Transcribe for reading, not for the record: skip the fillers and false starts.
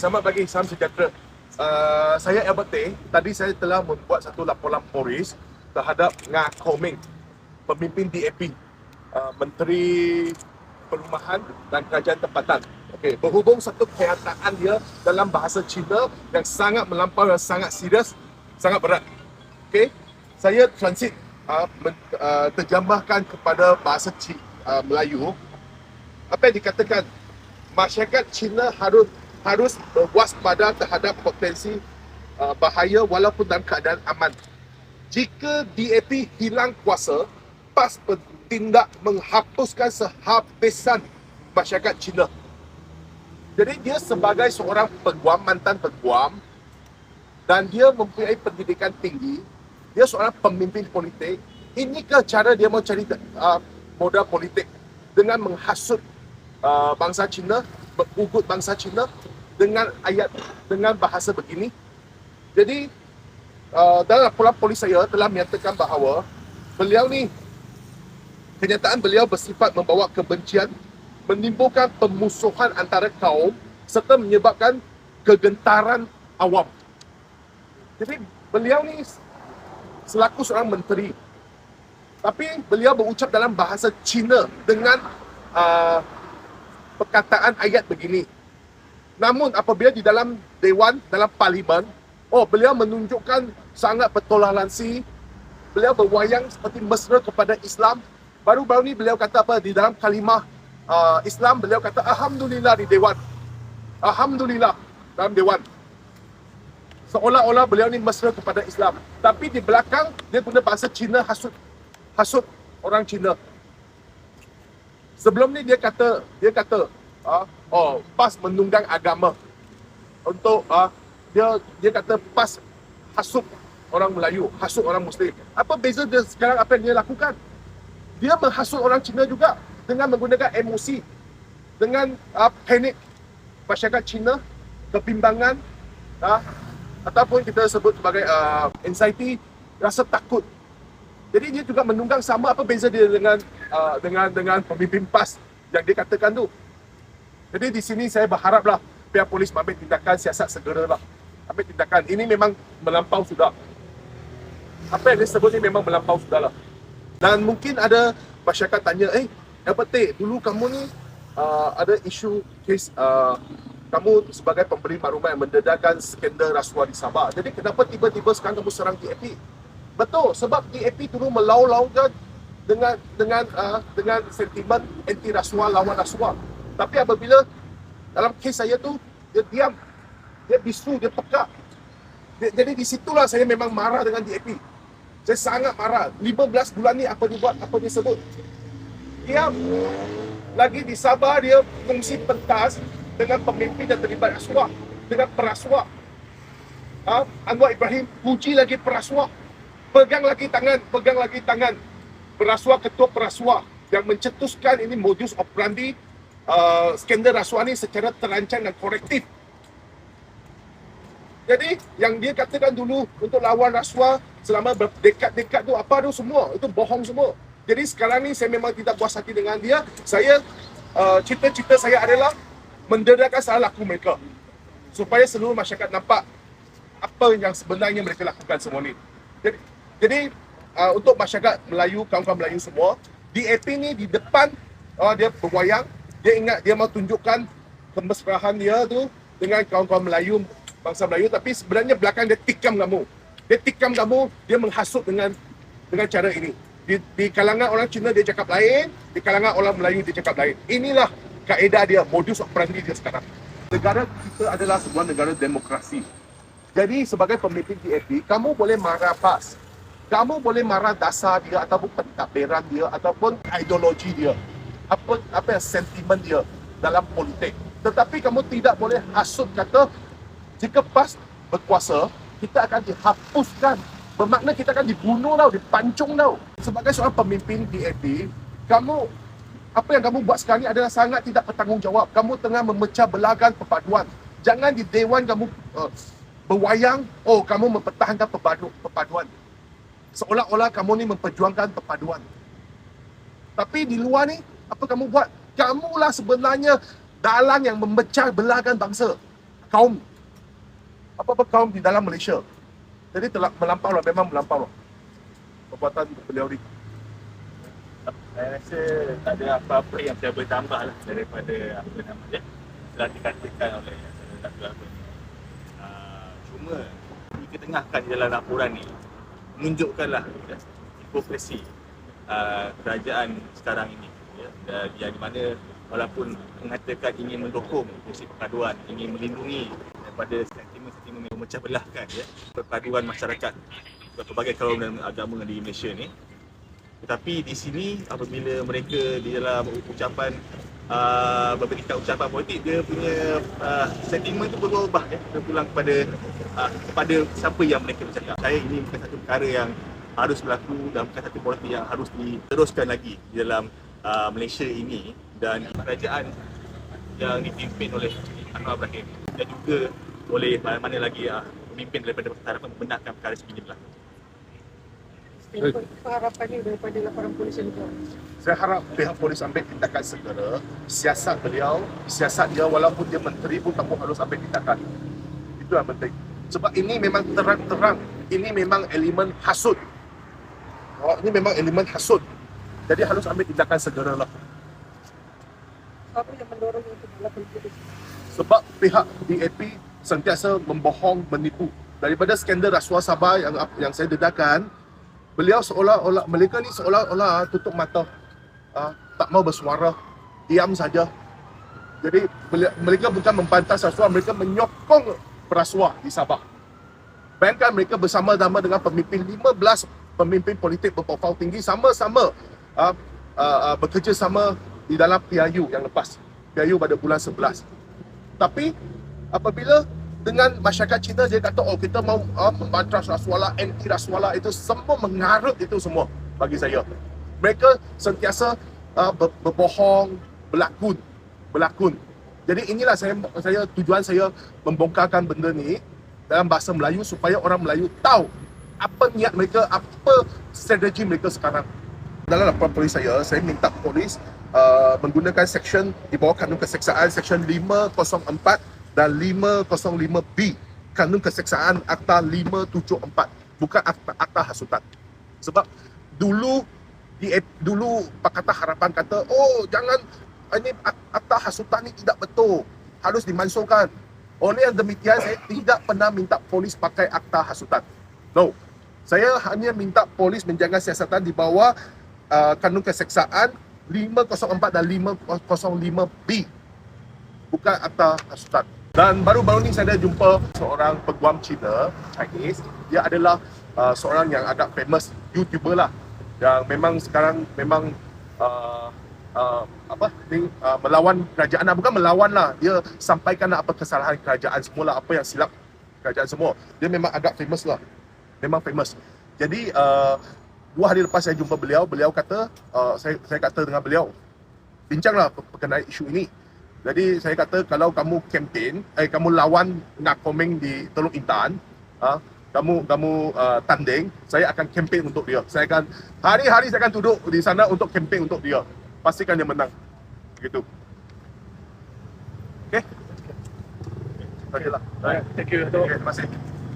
Selamat pagi, salam sejahtera. Saya Albert Tay. Tadi saya telah membuat satu laporan polis terhadap Ngah Koming, pemimpin DAP, Menteri Perumahan dan Kerajaan Tempatan. Okey, berhubung satu kenyataan dia dalam bahasa Cina yang sangat melampau dan sangat serius, sangat berat. Okey, saya transit terjemahkan kepada bahasa Melayu. Apa yang dikatakan, masyarakat Cina harus berwaspada terhadap potensi bahaya walaupun dalam keadaan aman. Jika DAP hilang kuasa, PAS bertindak menghapuskan sehabisan masyarakat Cina. Jadi dia sebagai seorang peguam, mantan peguam, dan dia mempunyai pendidikan tinggi, dia seorang pemimpin politik. Inikah cara dia mau cari modal politik dengan menghasut bangsa Cina, mengugut bangsa Cina dengan bahasa begini. Jadi dalam laporan polis saya telah menyatakan bahawa kenyataan beliau bersifat membawa kebencian, menimbulkan permusuhan antara kaum serta menyebabkan kegentaran awam. Jadi beliau ni selaku seorang menteri, tapi beliau berucap dalam bahasa Cina dengan perkataan ayat begini. Namun apabila di dalam dewan, dalam parlimen, beliau menunjukkan sangat bertoleransi. Beliau berwayang seperti mesra kepada Islam. Baru-baru ni beliau kata apa di dalam kalimah Islam, beliau kata alhamdulillah di dewan. Alhamdulillah dalam dewan. Seolah-olah beliau ni mesra kepada Islam. Tapi di belakang dia guna bahasa Cina hasut orang Cina. Sebelum ni dia kata PAS menunggang agama. Untuk dia kata PAS hasut orang Melayu, hasut orang Muslim. Apa beza dia sekarang, apa yang dia lakukan? Dia menghasut orang Cina juga dengan menggunakan emosi, dengan panik masyarakat Cina, kebimbangan, ataupun kita sebut sebagai anxiety, rasa takut. Jadi dia juga menunggang sama. Apa beza dia dengan pemimpin PAS yang dia katakan tu? Jadi di sini saya berharaplah pihak polis mengambil tindakan siasat segeralah. Ambil tindakan. Ini memang melampau sudah. Apa yang dia sebut ni memang melampau sudah lah. Dan mungkin ada masyarakat tanya, Albert Tay, dulu kamu ni ada isu kes kamu sebagai pemberi maklumat yang mendedahkan skandal rasuah di Sabah. Jadi kenapa tiba-tiba sekarang kamu serang DAP? Betul, sebab DAP dulu melaung-laungkan dengan sentimen anti rasuah, lawan rasuah. Tapi apabila dalam kes saya tu, dia diam, dia bisu, dia pekak. Jadi di situlah saya memang marah dengan DAP. Saya sangat marah. 15 bulan ni apa dia buat, apa dia sebut. Diam. Lagi di Sabah dia kongsi pentas dengan pemimpin yang terlibat rasuah, dengan perasuah. Anwar Ibrahim puji lagi perasuah. Pegang lagi tangan perasuah, ketua perasuah yang mencetuskan ini modus operandi skandal rasuah ni secara terancang dan korektif. Jadi yang dia katakan dulu untuk lawan rasuah selama berdekad-dekad tu apa tu semua, itu bohong semua. Jadi sekarang ni saya memang tidak puas hati dengan dia. Saya cita-cita saya adalah mendedahkan salah laku mereka supaya seluruh masyarakat nampak apa yang sebenarnya mereka lakukan semua ni. Jadi untuk masyarakat Melayu, kaum-kaum Melayu semua, DAP ni di depan dia berwayang, dia ingat dia mau tunjukkan kemesraan dia tu dengan kaum-kaum Melayu, bangsa Melayu, tapi sebenarnya belakang dia tikam kamu. Dia menghasut dengan cara ini. Di kalangan orang Cina dia cakap lain, di kalangan orang Melayu dia cakap lain. Inilah kaedah dia, modus operandi dia sekarang. Negara kita adalah sebuah negara demokrasi. Jadi sebagai pemimpin DAP, kamu boleh marah PAS. Kamu boleh marah dasar dia ataupun pentadbiran dia ataupun ideologi dia. Apa yang sentimen dia dalam politik. Tetapi kamu tidak boleh hasut kata jika PAS berkuasa, kita akan dihapuskan. Bermakna kita akan dibunuh tau, dipancung tau. Sebagai seorang pemimpin DAP, apa yang kamu buat sekarang ni adalah sangat tidak bertanggungjawab. Kamu tengah memecah belahkan perpaduan. Jangan di dewan kamu berwayang, kamu mempertahankan perpaduan. Seolah-olah kamu ni memperjuangkan perpaduan. Tapi di luar ni, apa kamu buat? Kamulah sebenarnya dalang yang memecah belahkan bangsa. kaum kaum di dalam Malaysia. Jadi telah melampau lah, memang melampau lah perbuatan beliau ni. Saya rasa tak ada apa-apa yang saya boleh tambah lah daripada apa nama dia telah dikatakan oleh Datuk Abang. Cuma diketengahkan di dalam laporan ni menunjukkanlah hipokrasi kerajaan sekarang ini, yang di mana walaupun mengatakan ingin mendukung prinsip perpaduan, ingin melindungi daripada sentimen-sentimen yang memecah belahkan perpaduan masyarakat berbagai kaum dan agama di Malaysia ni. Tetapi di sini apabila mereka di dalam ucapan berberikan ucapan politik, dia punya sentimen itu berubah terpulang kepada siapa yang mereka bercakap. Saya ini bukan satu perkara yang harus berlaku dan bukan satu politik yang harus diteruskan lagi di dalam Malaysia ini, dan kerajaan yang dipimpin oleh Anwar Ibrahim dan juga oleh mana lagi pemimpin daripada Pertahanan membenarkan perkara sebegini berlaku. Harapannya daripada laporan polis ini? Saya harap pihak polis ambil tindakan segera. Siasat beliau, siasat dia walaupun dia menteri pun kamu harus ambil tindakan. Itu yang penting. Sebab ini memang terang-terang, ini memang elemen hasut. Ini memang elemen hasut. Jadi harus ambil tindakan segera lah. Apa yang mendorong untuk melakukan polis? Sebab pihak DAP sentiasa membohong, menipu. Daripada skandal rasuah Sabah yang saya dedahkan, beliau seolah-olah, mereka ni seolah-olah tutup mata, tak mau bersuara, diam saja. Jadi mereka bukan mempantas rasuah, mereka menyokong perasuah di Sabah. Bayangkan mereka bersama-sama dengan pemimpin 15 pemimpin politik berprofil tinggi sama-sama bekerja sama di dalam PIU yang lepas. PIU pada bulan 11. Tapi apabila dengan masyarakat Cina dia kata kita mau membantras rasuah, anti rasuah, itu semua mengarut itu semua bagi saya. Mereka sentiasa berbohong, berlakon. Jadi inilah tujuan saya membongkarkan benda ni dalam bahasa Melayu supaya orang Melayu tahu apa niat mereka, apa strategi mereka sekarang. Dalam laporan polis saya minta polis menggunakan seksyen di bawah kanun keseksaan seksyen 504 dan 505B kanun keseksaan Akta 574, bukan akta hasutan. Sebab dulu Pakatan Harapan kata, jangan, ini akta hasutan ni tidak betul, harus dimansuhkan. Oleh yang demikian, saya tidak pernah minta polis pakai akta hasutan. No, saya hanya minta polis menjaga siasatan di bawah kanun keseksaan 504 dan 505B, bukan akta hasutan. Dan baru-baru ni saya ada jumpa seorang peguam Chinese. Dia adalah seorang yang agak famous YouTuber lah, yang memang sekarang memang melawan kerajaan. Bukan melawan lah, dia sampaikan apa kesalahan kerajaan semua lah, apa yang silap kerajaan semua. Dia memang agak famous lah, memang famous. Jadi 2 hari lepas saya jumpa beliau kata, saya kata dengan beliau, bincanglah berkenaan isu ini. Jadi saya kata, kalau kamu campaign, kamu lawan Ngak Komeng di Teluk Intan, kamu tanding, saya akan campaign untuk dia. Saya akan hari-hari saya akan duduk di sana untuk campaign untuk dia. Pastikan dia menang. Begitu. Okey. Okeylah. Thank you, Datuk. Terima kasih.